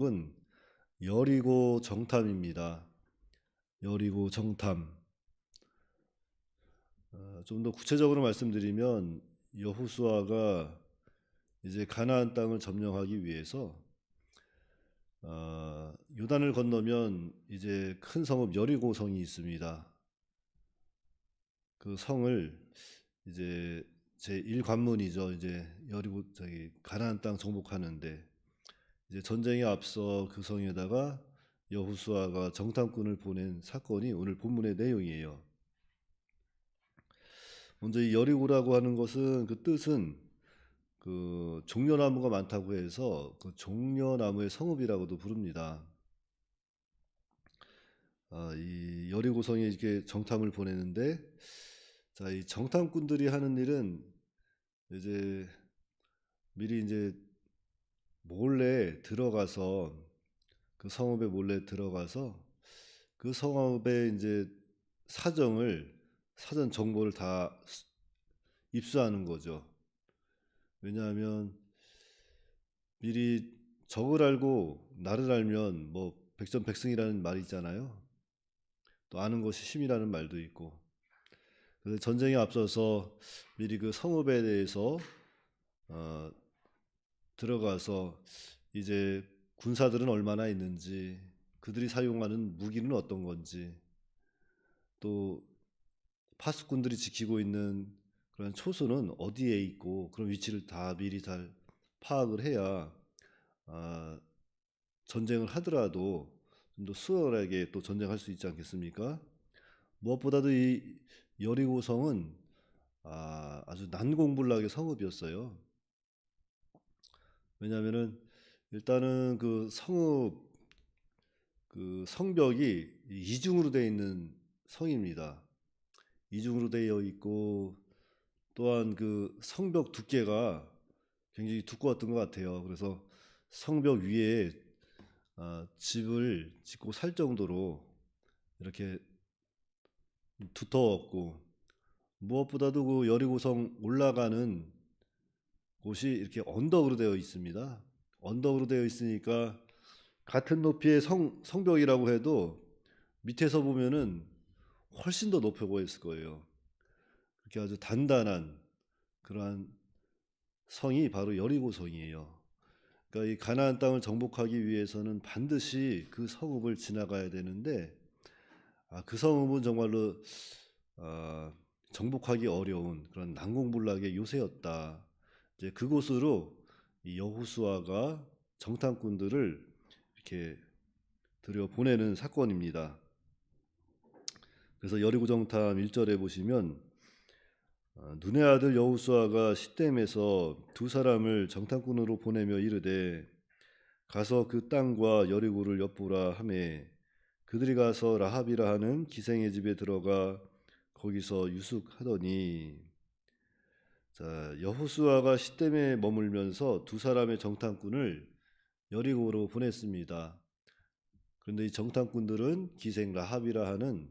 은 여리고 정탐입니다. 여리고 정탐. 좀 더 구체적으로 말씀드리면 여호수아가 이제 가나안 땅을 점령하기 위해서 요단을 건너면 이제 큰 성읍 여리고 성이 있습니다. 그 성을 이제 제1관문이죠. 이제 여리고 가나안 땅 정복하는데 이제 전쟁에 앞서 그 성에다가 여호수아가 정탐꾼을 보낸 사건이 오늘 본문의 내용이에요. 먼저 이 여리고라고 하는 것은 그 뜻은 그 종려나무가 많다고 해서 그 종려나무의 성읍이라고도 부릅니다. 이 여리고성에 이렇게 정탐을 보내는데, 자, 이 정탐꾼들이 하는 일은 이제 미리 이제 몰래 들어가서 그 성읍에 몰래 들어가서 그 성읍의 이제 사전 정보를 다 입수하는 거죠. 왜냐하면 미리 적을 알고 나를 알면 뭐 백전백승이라는 말이 있잖아요. 또 아는 것이 힘이라는 말도 있고. 그래서 전쟁에 앞서서 미리 그 성읍에 대해서 어, 들어가서 이제 군사들은 얼마나 있는지, 그들이 사용하는 무기는 어떤 건지, 또 파수꾼들이 지키고 있는 그런 초소는 어디에 있고 그런 위치를 다 미리 잘 파악을 해야 전쟁을 하더라도 좀 더 수월하게 또 전쟁할 수 있지 않겠습니까? 무엇보다도 이 여리고성은 아주 난공불락의 성읍이었어요. 왜냐하면은 일단은 그 성읍 그 성벽이 이중으로 되어 있는 성입니다. 이중으로 되어 있고 또한 그 성벽 두께가 굉장히 두꺼웠던 것 같아요. 그래서 성벽 위에 집을 짓고 살 정도로 이렇게 두터웠고, 무엇보다도 그 여리고성 올라가는 곳이 이렇게 언덕으로 되어 있습니다. 언덕으로 되어 있으니까 같은 높이의 성벽이라고 해도 밑에서 보면은 훨씬 더 높여 보였을 거예요. 그렇게 아주 단단한 그러한 성이 바로 여리고성이에요. 그러니까 이 가나안 땅을 정복하기 위해서는 반드시 그 성읍을 지나가야 되는데, 그 성읍은 정말로 아, 정복하기 어려운 그런 난공불락의 요새였다. 이제 그곳으로 이 여호수아가 정탐꾼들을 이렇게 들여 보내는 사건입니다. 그래서 여리고 정탐 1절에 보시면 눈의 아들 여호수아가 시댐에서 두 사람을 정탐꾼으로 보내며 이르되 가서 그 땅과 여리고를 엿보라 하매 그들이 가서 라합이라 하는 기생의 집에 들어가 거기서 유숙하더니, 자, 여호수아가 시댐에 머물면서 두 사람의 정탐꾼을 여리고로 보냈습니다. 그런데 이 정탐꾼들은 기생 라합이라 하는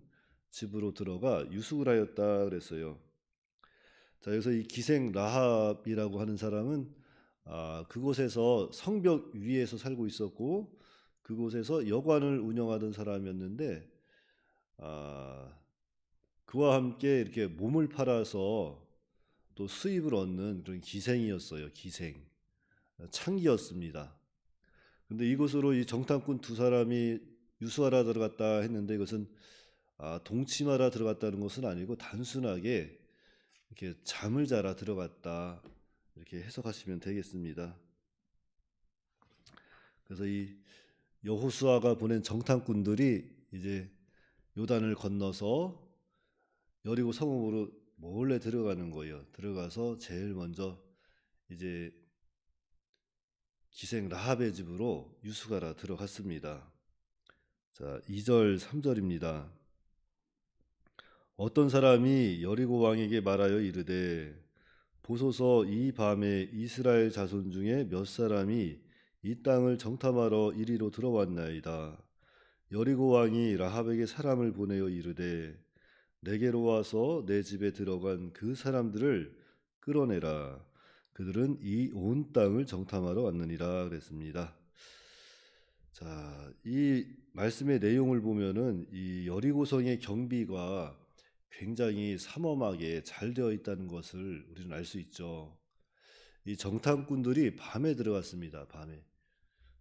집으로 들어가 유숙을 하였다 그랬어요. 자, 여기서 이 기생 라합이라고 하는 사람은 그곳에서 성벽 위에서 살고 있었고 그곳에서 여관을 운영하던 사람이었는데, 그와 함께 이렇게 몸을 팔아서 또 수입을 얻는 그런 기생이었어요. 기생, 창기였습니다. 근데 이곳으로 이 정탐꾼 두 사람이 유수하러 들어갔다 했는데 이것은 동침하러 들어갔다는 것은 아니고 단순하게 이렇게 잠을 자러 들어갔다, 이렇게 해석하시면 되겠습니다. 그래서 이 여호수아가 보낸 정탐꾼들이 이제 요단을 건너서 여리고 성읍으로 몰래 들어가는 거예요. 들어가서 제일 먼저 이제 기생 라합의 집으로 유숙하러 들어갔습니다. 자, 2절 3절입니다. 어떤 사람이 여리고 왕에게 말하여 이르되 보소서 이 밤에 이스라엘 자손 중에 몇 사람이 이 땅을 정탐하러 이리로 들어왔나이다. 여리고 왕이 라합에게 사람을 보내어 이르되 내게로 와서 내 집에 들어간 그 사람들을 끌어내라. 그들은 이 온 땅을 정탐하러 왔느니라 그랬습니다. 자, 이 말씀의 내용을 보면은 이 여리고성의 경비가 굉장히 삼엄하게 잘 되어 있다는 것을 우리는 알 수 있죠. 이 정탐꾼들이 밤에 들어갔습니다. 밤에.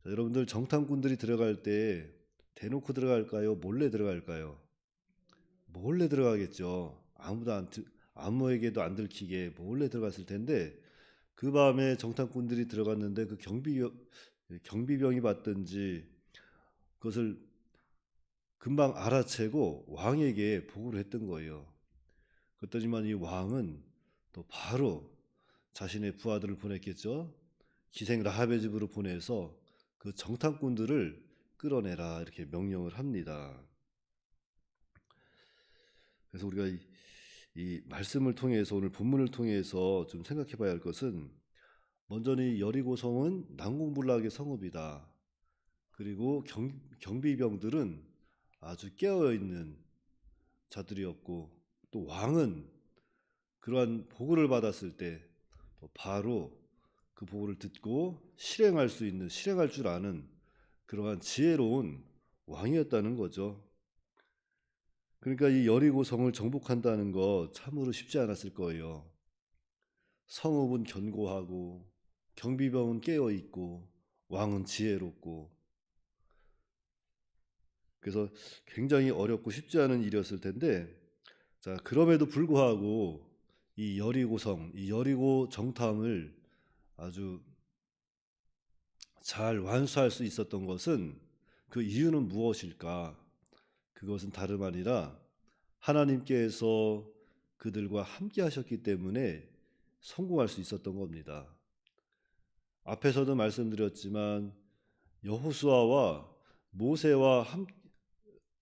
자, 여러분들 정탐꾼들이 들어갈 때 대놓고 들어갈까요? 몰래 들어갈까요? 몰래 들어가겠죠. 아무에게도 안 들키게 몰래 들어갔을 텐데 그 밤에 정탐꾼들이 들어갔는데 그 경비병이 봤든지 그것을 금방 알아채고 왕에게 보고를 했던 거예요. 그랬더니만 이 왕은 또 바로 자신의 부하들을 보냈겠죠. 기생 라합의 집으로 보내서 그 정탐꾼들을 끌어내라 이렇게 명령을 합니다. 그래서 우리가 이 말씀을 통해서 오늘 본문을 통해서 좀 생각해 봐야 할 것은 먼저는 여리고성은 난공불락의 성읍이다. 그리고 경비병들은 아주 깨어있는 자들이었고 또 왕은 그러한 보고를 받았을 때 바로 그 보고를 듣고 실행할 줄 아는 그러한 지혜로운 왕이었다는 거죠. 그러니까 이 여리고성을 정복한다는 거 참으로 쉽지 않았을 거예요. 성읍은 견고하고 경비병은 깨어있고 왕은 지혜롭고 그래서 굉장히 어렵고 쉽지 않은 일이었을 텐데 자, 그럼에도 불구하고 이 여리고 정탐을 아주 잘 완수할 수 있었던 것은 그 이유는 무엇일까? 그것은 다름 아니라 하나님께서 그들과 함께 하셨기 때문에 성공할 수 있었던 겁니다. 앞에서도 말씀드렸지만 여호수아와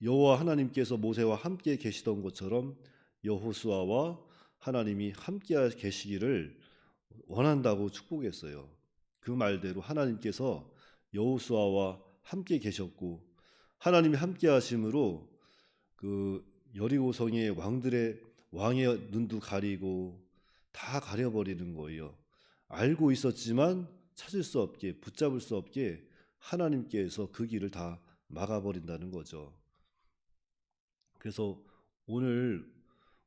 여호와 하나님께서 모세와 함께 계시던 것처럼 여호수아와 하나님이 함께 계시기를 원한다고 축복했어요. 그 말대로 하나님께서 여호수아와 함께 계셨고 하나님이 함께 하심으로 그 여리고성의 왕의 눈도 가리고 다 가려버리는 거예요. 알고 있었지만 찾을 수 없게 붙잡을 수 없게 하나님께서 그 길을 다 막아버린다는 거죠. 그래서 오늘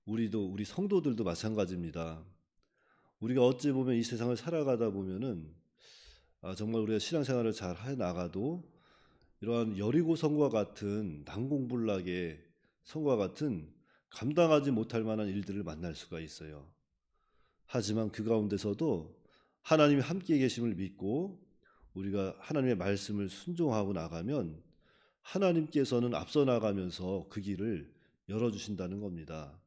우리 성도들도 마찬가지입니다. 우리가 어찌 보면 이 세상을 살아가다 보면은 정말 우리가 신앙생활을 잘 해 나가도 이러한 여리고 성과 같은 난공불락의 성과 같은 감당하지 못할 만한 일들을 만날 수가 있어요. 하지만 그 가운데서도 하나님이 함께 계심을 믿고 우리가 하나님의 말씀을 순종하고 나가면 하나님께서는 앞서 나가면서 그 길을 열어주신다는 겁니다.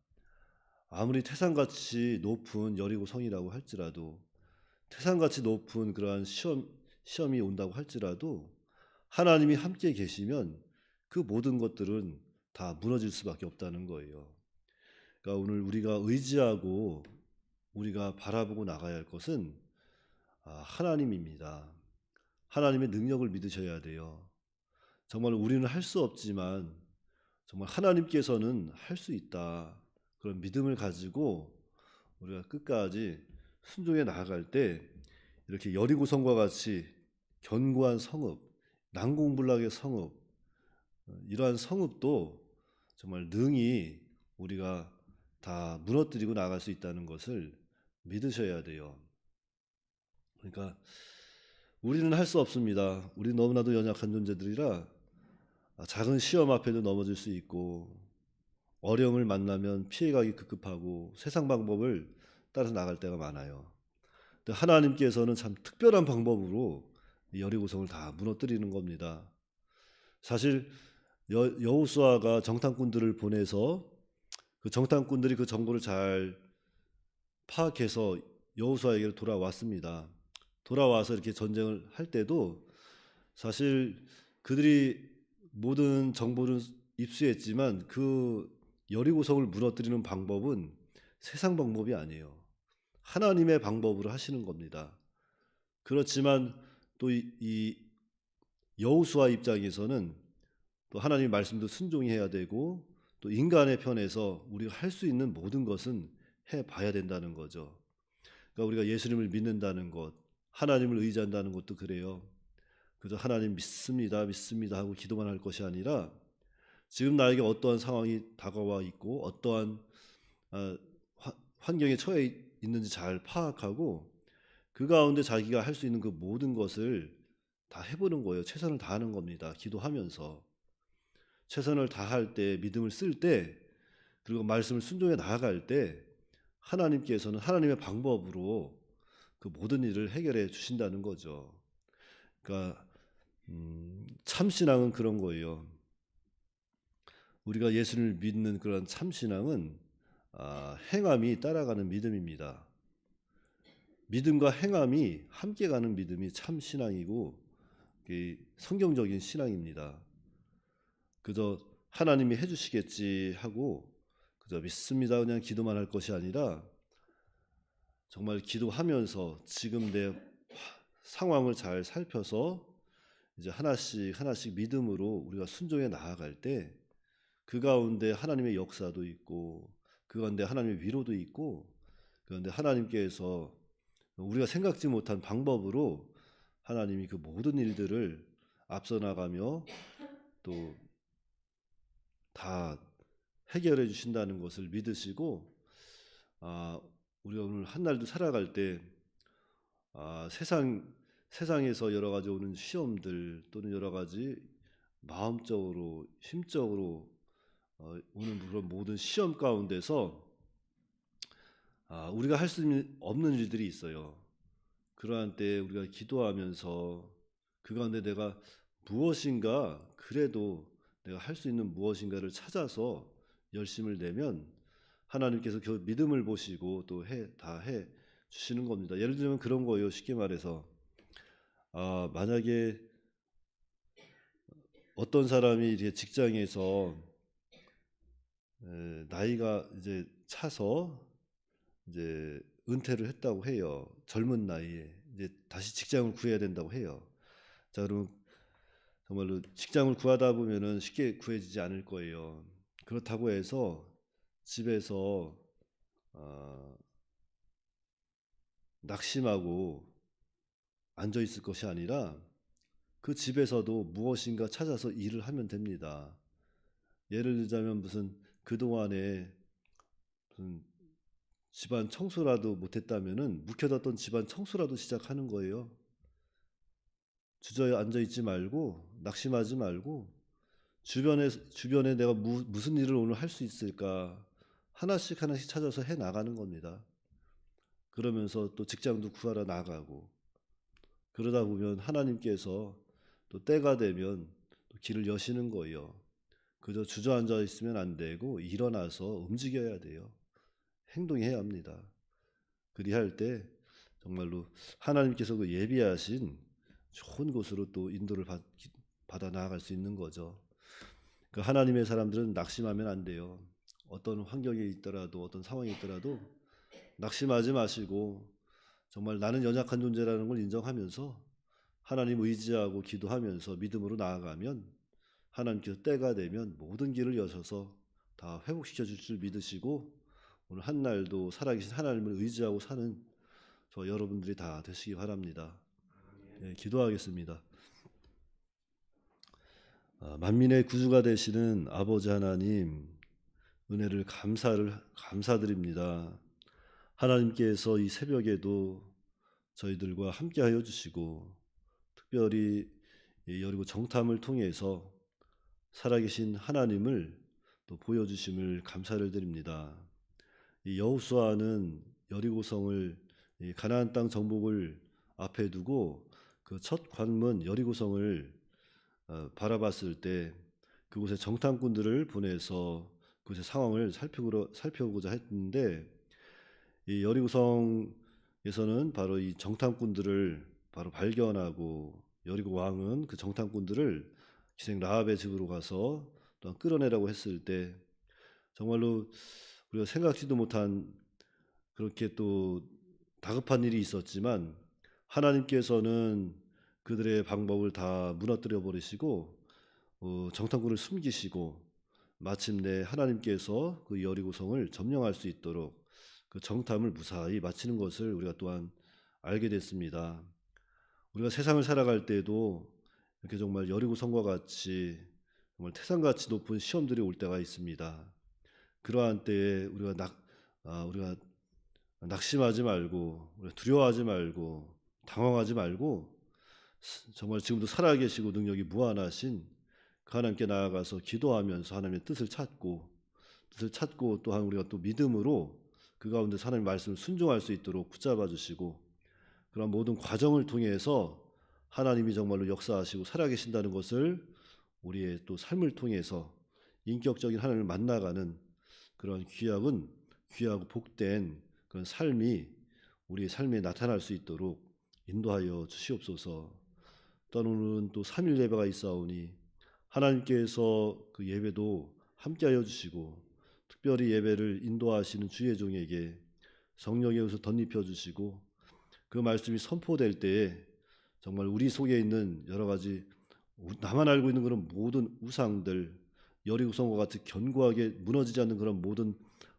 아무리 태산같이 높은 여리고 성이라고 할지라도 태산같이 높은 그러한 시험이 온다고 할지라도 하나님이 함께 계시면 그 모든 것들은 다 무너질 수밖에 없다는 거예요. 그러니까 오늘 우리가 의지하고 우리가 바라보고 나가야 할 것은 하나님입니다. 하나님의 능력을 믿으셔야 돼요. 정말 우리는 할 수 없지만 정말 하나님께서는 할 수 있다. 그런 믿음을 가지고 우리가 끝까지 순종해 나아갈 때 이렇게 여리고성과 같이 견고한 성읍, 난공불락의 성읍, 이러한 성읍도 정말 능히 우리가 다 무너뜨리고 나갈 수 있다는 것을 믿으셔야 돼요. 그러니까 우리는 할 수 없습니다. 우리 너무나도 연약한 존재들이라 작은 시험 앞에도 넘어질 수 있고 어려움을 만나면 피해가기 급급하고 세상 방법을 따라서 나갈 때가 많아요. 근데 하나님께서는 참 특별한 방법으로 여리고성을 다 무너뜨리는 겁니다. 사실 여호수아가 정탐꾼들을 보내서 그 정탐꾼들이 그 정보를 잘 파악해서 여호수아에게 돌아왔습니다. 돌아와서 이렇게 전쟁을 할 때도 사실 그들이 모든 정보를 입수했지만 그 여리고성을 무너뜨리는 방법은 세상 방법이 아니에요. 하나님의 방법으로 하시는 겁니다. 그렇지만 또 이 여호수아 입장에서는 또 하나님의 말씀도 순종해야 되고 또 인간의 편에서 우리가 할 수 있는 모든 것은 해봐야 된다는 거죠. 그러니까 우리가 예수님을 믿는다는 것, 하나님을 의지한다는 것도 그래요. 그저 하나님 믿습니다, 믿습니다 하고 기도만 할 것이 아니라 지금 나에게 어떠한 상황이 다가와 있고 어떠한 환경에 처해 있는지 잘 파악하고 그 가운데 자기가 할 수 있는 그 모든 것을 다 해보는 거예요. 최선을 다하는 겁니다. 기도하면서 최선을 다할 때, 믿음을 쓸 때, 그리고 말씀을 순종해 나아갈 때 하나님께서는 하나님의 방법으로 그 모든 일을 해결해 주신다는 거죠. 그러니까 참신앙은 그런 거예요. 우리가 예수를 믿는 그런 참신앙은 행함이 따라가는 믿음입니다. 믿음과 행함이 함께 가는 믿음이 참신앙이고 성경적인 신앙입니다. 그저 하나님이 해주시겠지 하고 그저 믿습니다 그냥 기도만 할 것이 아니라 정말 기도하면서 지금 내 상황을 잘 살펴서 이제 하나씩 하나씩 믿음으로 우리가 순종해 나아갈 때 그 가운데 하나님의 역사도 있고 그 가운데 하나님의 위로도 있고 그런데 하나님께서 우리가 생각지 못한 방법으로 하나님이 그 모든 일들을 앞서 나가며 또 다 해결해 주신다는 것을 믿으시고 우리가 오늘 한 날도 살아갈 때 세상에서 여러 가지 오는 시험들 또는 여러 가지 마음적으로 힘적으로 오는 그런 모든 시험 가운데서 우리가 할 수 없는 일들이 있어요. 그러한 때 우리가 기도하면서 그 가운데 내가 무엇인가 그래도 내가 할 수 있는 무엇인가를 찾아서 열심을 내면 하나님께서 그 믿음을 보시고 또 다 해 주시는 겁니다. 예를 들면 그런 거예요. 쉽게 말해서 만약에 어떤 사람이 이제 직장에서 나이가 이제 차서 이제 은퇴를 했다고 해요. 젊은 나이에 이제 다시 직장을 구해야 된다고 해요. 자, 그럼 정말로 직장을 구하다 보면은 쉽게 구해지지 않을 거예요. 그렇다고 해서 집에서 낙심하고 앉아 있을 것이 아니라 그 집에서도 무엇인가 찾아서 일을 하면 됩니다. 예를 들자면 무슨 그동안에 무슨 집안 청소라도 못했다면은 묵혀뒀던 집안 청소라도 시작하는 거예요. 주저앉아 있지 말고 낙심하지 말고 주변에 내가 무슨 일을 오늘 할 수 있을까 하나씩 하나씩 찾아서 해 나가는 겁니다. 그러면서 또 직장도 구하러 나가고 그러다 보면 하나님께서 또 때가 되면 또 길을 여시는 거예요. 그저 주저앉아 있으면 안 되고 일어나서 움직여야 돼요. 행동해야 합니다. 그리할 때 정말로 하나님께서 그 예비하신 좋은 곳으로 또 인도를 받아 나아갈 수 있는 거죠. 그 하나님의 사람들은 낙심하면 안 돼요. 어떤 환경에 있더라도 어떤 상황에 있더라도 낙심하지 마시고 정말 나는 연약한 존재라는 걸 인정하면서 하나님 의지하고 기도하면서 믿음으로 나아가면 하나님께서 때가 되면 모든 길을 여셔서 다 회복시켜 줄 줄 믿으시고 오늘 한 날도 살아계신 하나님을 의지하고 사는 저 여러분들이 다 되시기 바랍니다. 네, 기도하겠습니다. 만민의 구주가 되시는 아버지 하나님 은혜를 감사드립니다. 하나님께서 이 새벽에도 저희들과 함께하여 주시고 특별히 여리고 정탐을 통해서 살아계신 하나님을 또 보여주심을 감사를 드립니다. 이 여호수아는 여리고성을 가나안 땅 정복을 앞에 두고 그 첫 관문 여리고성을 바라봤을 때 그곳에 정탐꾼들을 보내서 그곳의 상황을 살펴보고자 했는데 이 여리고성에서는 바로 이 정탐꾼들을 바로 발견하고 여리고 왕은 그 정탐꾼들을 기생 라합의 집으로 가서 또한 끌어내라고 했을 때 정말로 우리가 생각지도 못한 그렇게 또 다급한 일이 있었지만 하나님께서는 그들의 방법을 다 무너뜨려 버리시고 정탐꾼을 숨기시고 마침내 하나님께서 그 여리고성을 점령할 수 있도록 그 정탐을 무사히 마치는 것을 우리가 또한 알게 됐습니다. 우리가 세상을 살아갈 때에도 이렇게 정말 여리고 성과 같이 정말 태산같이 높은 시험들이 올 때가 있습니다. 그러한 때에 우리가 낙심하지 말고, 우리가 두려워하지 말고, 당황하지 말고, 정말 지금도 살아계시고 능력이 무한하신 그 하나님께 나아가서 기도하면서 하나님의 뜻을 찾고 또한 우리가 또 믿음으로 그 가운데 하나님의 말씀을 순종할 수 있도록 붙잡아 주시고, 그런 모든 과정을 통해서 하나님이 정말로 역사하시고 살아계신다는 것을 우리의 또 삶을 통해서 인격적인 하나님을 만나가는 그런 귀하고 복된 그런 삶이 우리의 삶에 나타날 수 있도록 인도하여 주시옵소서. 또한 오늘은 또 3일 예배가 있사오니 하나님께서 그 예배도 함께하여 주시고, 특별히 예배를 인도하시는 주의 종에게 성령의 옷을 덧입혀 주시고, 그 말씀이 선포될 때에 정말 우리 속에 있는 여러 가지 나만 알고 있는 그런 모든 우상들, 여리고성과 같이 견고하게 무너지지 않는 그런 모든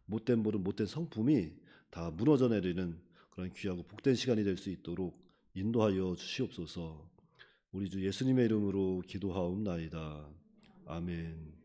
못된 성품이 다 무너져 내리는 그런 귀하고 복된 시간이 될 수 있도록 인도하여 주시옵소서. 우리 주 예수님의 이름으로 기도하옵나이다. 아멘.